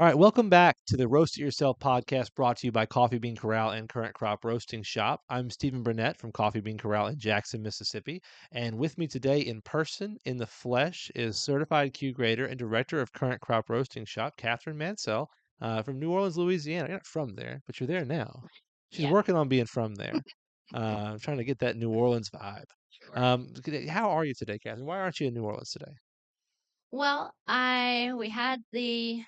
All right, welcome back to the Roast It Yourself podcast brought to you by Coffee Bean Corral and Current Crop Roasting Shop. I'm Stephen Burnett from Coffee Bean Corral in Jackson, Mississippi. And with me today in person, in the flesh, is certified Q grader and director of Current Crop Roasting Shop, Catherine Mansell from New Orleans, Louisiana. You're not from there, but you're there now. She's Yeah, working on being from there, trying to get that New Orleans vibe. sure. How are you today, Catherine? Why aren't you in New Orleans today? Well, we had the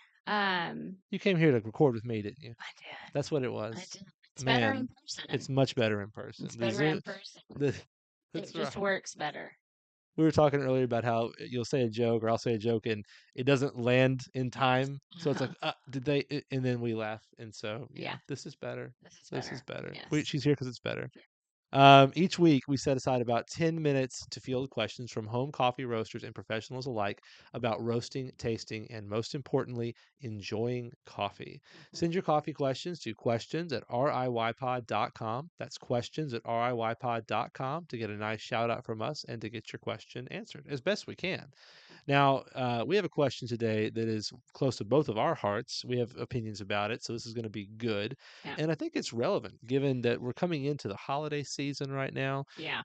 You came here to record with me, didn't you? I did. That's what it I was. did. It's better Man, in it's person. much better in person. It's The better Zoom, in person. the It that's just right. works better. We were talking earlier about how you'll say a joke or I'll say a joke and it doesn't land in Yes. time. So it's like, Uh-huh. did they? And then we laugh. And so, yeah, Yeah, this is better. this is This is better. better. Yes. She's here because it's better. Each week, we set aside about 10 minutes to field questions from home coffee roasters and professionals alike about roasting, tasting, and most importantly, enjoying coffee. Mhm. Send your coffee questions to questions@riypod.com. That's questions@riypod.com to get a nice shout out from us and to get your question answered as best we can. Now, we have a question today that is close to both of our hearts. We have opinions about it, so this is going to be good. Yeah. And I think it's relevant given that we're coming into the holiday season right now. Yeah.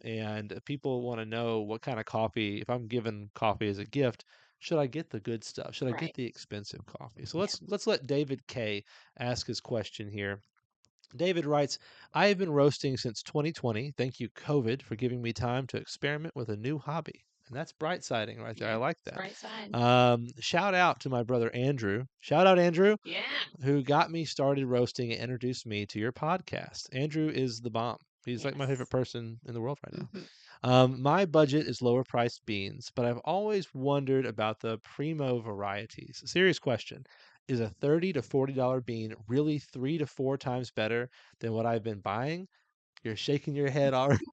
And people want to know what kind of coffee, if I'm given coffee as a gift, should I get the good stuff? Should I get Right. the expensive coffee? So Yeah. let's let David K ask his question here. David writes, I have been roasting since 2020. Thank you, COVID, for giving me time to experiment with a new hobby. And that's bright siding right there. I Yeah. like It's that. bright side. Shout out to my brother Andrew. Shout out, Andrew, Yeah. who got me started roasting and introduced me to your podcast. Andrew is the bomb. He's like my favorite Yes. person in the world right now. Hmm. My budget is lower priced beans, but I've always wondered about the primo varieties. Serious question. Is a $30 to $40 bean really 3 to 4 times better than what I've been buying? You're shaking your head already.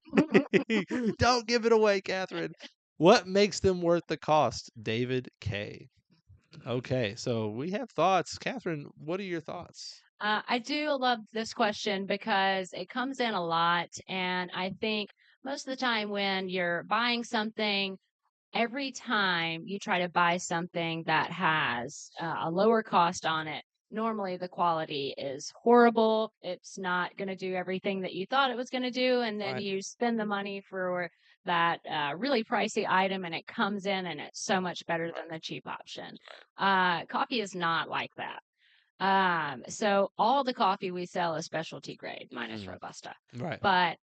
Don't give it away, Catherine. What makes them worth the cost? David K. Okay, so we have thoughts. Catherine, what are your thoughts? I do love this question because it comes in a lot, and I think most of the time when you're buying something, every time you try to buy something that has a lower cost on it, normally the quality is horrible. It's not going to do everything that you thought it was going to do. And then Right. you spend the money for that really pricey item and it comes in and it's so much better than the cheap option. Coffee is not like that. So all the coffee we sell is specialty grade minus Mm, Robusta. right. But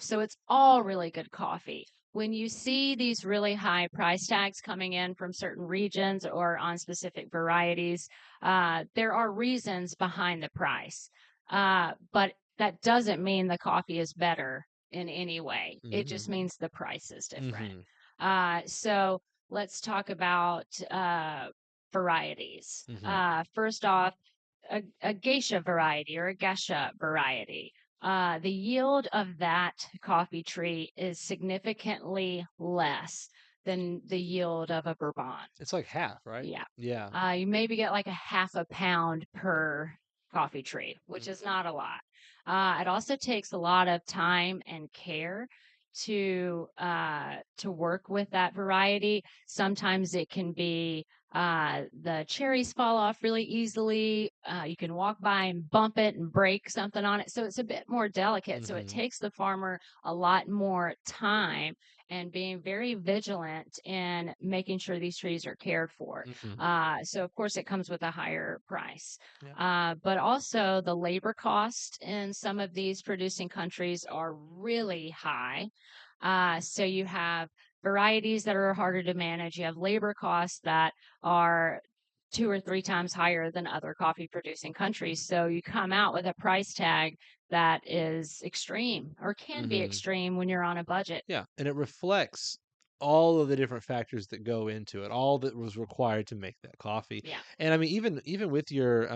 so it's all really good coffee. When you see these really high price tags coming in from certain regions or on specific varieties, there are reasons behind the price. But that doesn't mean the coffee is better in any way. It Mm-hmm. just means the price is different. Mm-hmm. So let's talk about varieties. Mm-hmm. First off, a geisha variety or a gesha variety. The yield of that coffee tree is significantly less than the yield of a Bourbon. It's like half, right? Yeah. Yeah. You maybe get like a half a pound per coffee tree, which Mm, is not a lot. It also takes a lot of time and care to work with that variety. Sometimes it can be the cherries fall off really easily. You can walk by and bump it and break something on it. So it's a bit more delicate. So it mm-hmm. takes the farmer a lot more time and being very vigilant in making sure these trees are cared for. Mm-hmm. So of course it comes with a higher price. Yeah. But also the labor cost in some of these producing countries are really high. So you have varieties that are harder to manage. You have labor costs that are 2 or 3 times higher than other coffee producing countries. So you come out with a price tag that is extreme or can be Mm-hmm. extreme when you're on a budget. Yeah, and it reflects all of the different factors that go into it, all that was required to make that coffee. Yeah. And I mean, even with your,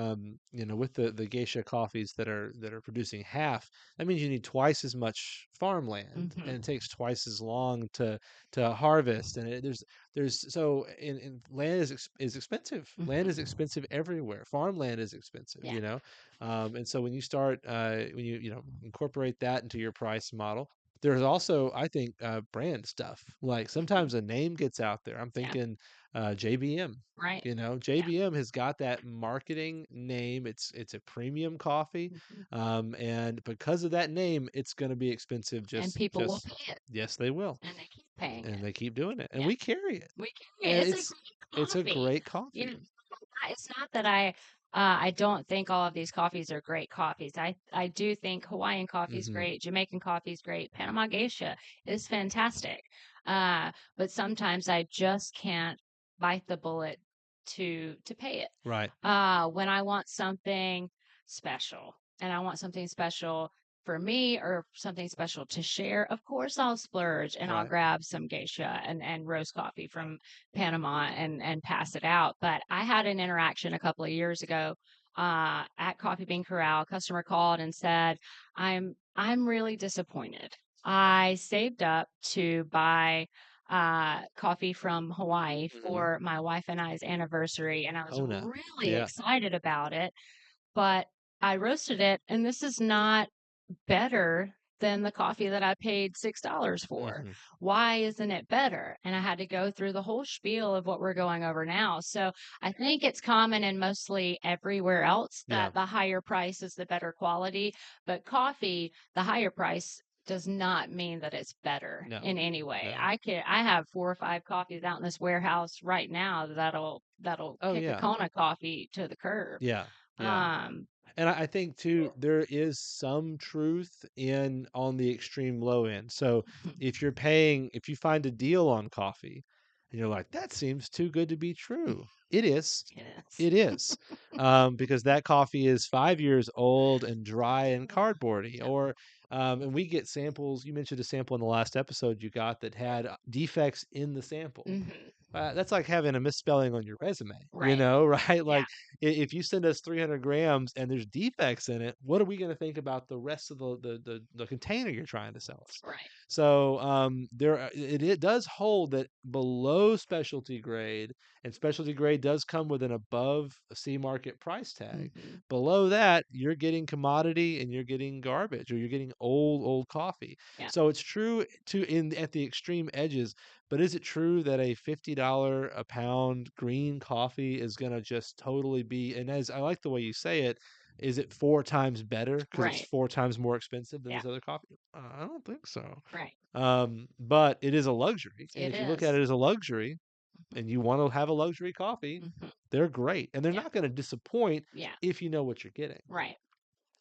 with the geisha coffees that are producing half, that means you need twice as much farmland, and Hmm. it takes twice as long to harvest. And there's so in land is expensive. Land is Hmm. expensive everywhere. Farmland is expensive, Yeah. and so when you start when you incorporate that into your price model, There's also, I think, brand stuff. Like Mhm. sometimes a name gets out there. I'm Yeah, thinking JBM. right. You know, Yeah. JBM has got that marketing name. It's a premium coffee, Mhm. and because of that name, it's going to be expensive. And Just people will just pay it, yes, they will, and they keep paying and it. they keep doing it, and Yeah, we carry it, we can. and It's a great it's a coffee. great You know, coffee. it's not that I don't think all of these coffees are great coffees. I do think Hawaiian coffee is Hmm. great, Jamaican coffee is great, Panama Geisha is fantastic. But sometimes I just can't bite the bullet to pay it. Right, When I want something special, and I want something special for me or something special to share, of course I'll splurge and I'll right. grab some geisha and roast coffee from Panama and pass it out. But I had an interaction a couple of years ago at Coffee Bean Corral. A customer called and said, I'm really disappointed. I saved up to buy coffee from Hawaii Hmm. for my wife and I's anniversary, and I was Kona. really Yeah. excited about it. But I roasted it, and this is not better than the coffee that I paid $6 for. Hmm. Why isn't it better? And I had to go through the whole spiel of what we're going over now. So I think it's common and mostly everywhere else Yeah. that the higher price is the better quality. But coffee, the higher price does not mean that it's better No. in any way. No. I have 4 or 5 coffees out in this warehouse right now that'll Oh kick a yeah. Kona coffee to the curb. Yeah. Yeah. Um, And I think too, there is some truth in on the extreme low end. So if you find a deal on coffee and you're like, that seems too good to be true. It is. yes. It is. Because that coffee is 5 years old and dry and cardboardy. Or, and we get samples. You mentioned a sample in the last episode you got that had defects in the sample. Mhm. That's like having a misspelling on your resume, Right. right? Yeah. Like if you send us 300 grams and there's defects in it, what are we going to think about the rest of the container you're trying to sell us? Right. So it does hold that below specialty grade, and specialty grade does come with an above C market price tag. Mhm. Below that, you're getting commodity and you're getting garbage, or you're getting old coffee. Yeah. So it's true to in at the extreme edges, but is it true that a $50 a pound green coffee is going to just totally be, and as I like the way you say it, is it 4 times better because it's Right. 4 times more expensive than Yeah. this other coffee? I don't think so. Right. But it is a luxury. And It if you look at is. it as a luxury Mhm. and you want to have a luxury coffee, Mhm. they're great. And they're Yeah. not going to disappoint Yeah. if you know what you're getting, Right.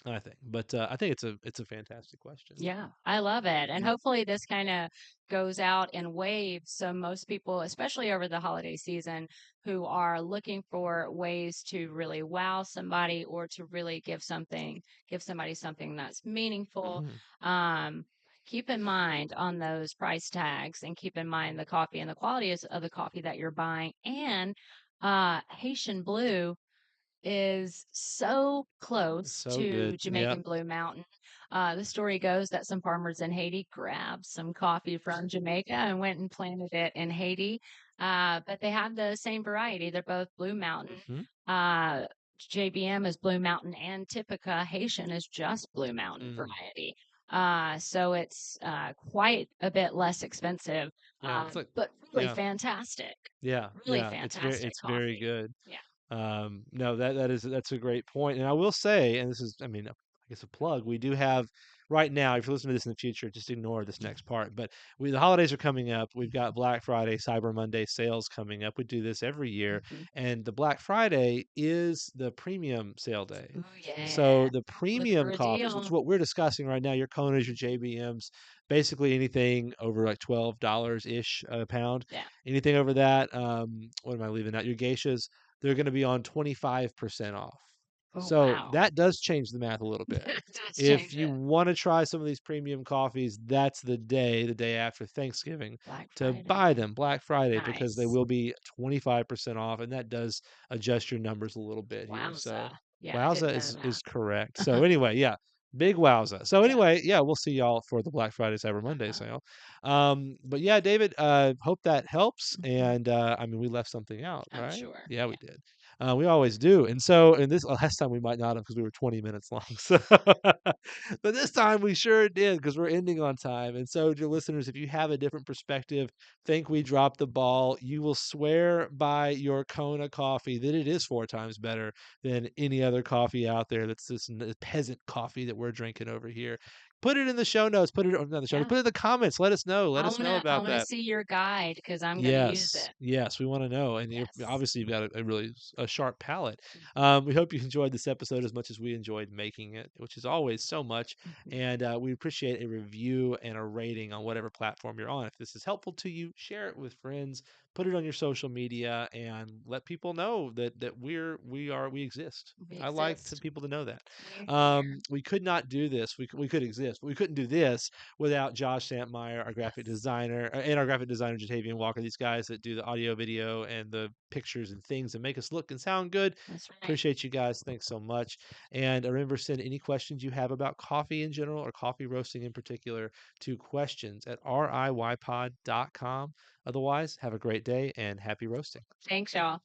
I think. But I think it's a fantastic question. Yeah, I love it. And hopefully this kind of goes out in waves. So most people, especially over the holiday season, who are looking for ways to really wow somebody or to really give somebody something that's meaningful. Hmm. Um, keep in mind on those price tags and keep in mind the coffee and the quality of the coffee that you're buying. And Haitian Blue is so close So good. to Yeah. Jamaican Blue Mountain. The story goes that some farmers in Haiti grabbed some coffee from Jamaica and went and planted it in Haiti. But they have the same variety. They're both Blue Mountain. Hmm. Uh, JBM is Blue Mountain and Typica Haitian is just Blue Mountain Mm. variety. So it's quite a bit less expensive, Yeah. It's like, but really yeah. fantastic. Yeah, Really yeah, fantastic it's very coffee. good. Yeah. No, that's a great point, and I will say, and this is, I mean, I guess a plug. We do have right now. If you're listening to this in the future, just ignore this next part. But the holidays are coming up. We've got Black Friday, Cyber Monday sales coming up. We do this every year, Mhm. and the Black Friday is the premium sale day. Ooh, yeah. So the Look for premium a coffees, which is deal. what we're discussing right now, your Konas, your JBMs, basically anything over like $12 ish a pound. Yeah. Anything over that, what am I leaving out? Your geishas, they're going to be on 25% off. Oh, So wow. that does change the math a little bit. That does If change you it. want to try some of these premium coffees, that's the day after Thanksgiving Black to Friday. buy them, Black Friday, because they Nice. will be 25% off, and that does adjust your numbers a little bit here. So Wowza. Yeah, I wowza didn't know is that. correct. So anyway, yeah, big wowza. So Yeah. anyway, yeah, we'll see y'all for the Black Friday Cyber Monday Uh-huh. sale. But yeah, David, hope that helps. Mhm. And I mean, we left something out, I'm right? sure. Yeah, we Yeah. did. We always do. And so, and this last time we might not have because we were 20 minutes long. So, but this time we sure did because we're ending on time. And so, dear listeners, if you have a different perspective, think we dropped the ball, you will swear by your Kona coffee that it is 4 times better than any other coffee out there. That's this peasant coffee that we're drinking over here. Put it in the show notes. Put it on the show notes. Yeah. Put it in the comments. Let us know. Let I us know wanna I about wanna that. see your guide because 'cause I'm gonna use Yes, it. yes, we wanna know, and you're Yes. obviously you've got a really a sharp palate. Mm, We hope you enjoyed this episode as much as we enjoyed making it, which is always so much, mhm. and, we appreciate a review and a rating on whatever platform you're on. If this is helpful to you, share it with friends, put it on your social media, and let people know that we exist. We I like to exist. people to know that. We're here. We could not do this, we could exist, but we couldn't do this without Josh Santmeyer, our graphic Yes. designer, and our graphic designer Jatavian Walker. These guys that do the audio, video, and the pictures and things and make us look and sound good. That's right. Appreciate you guys. Thanks so much. And remember, send any questions you have about coffee in general or coffee roasting in particular to questions@riypod.com. Otherwise, have a great day and happy roasting. Thanks, y'all.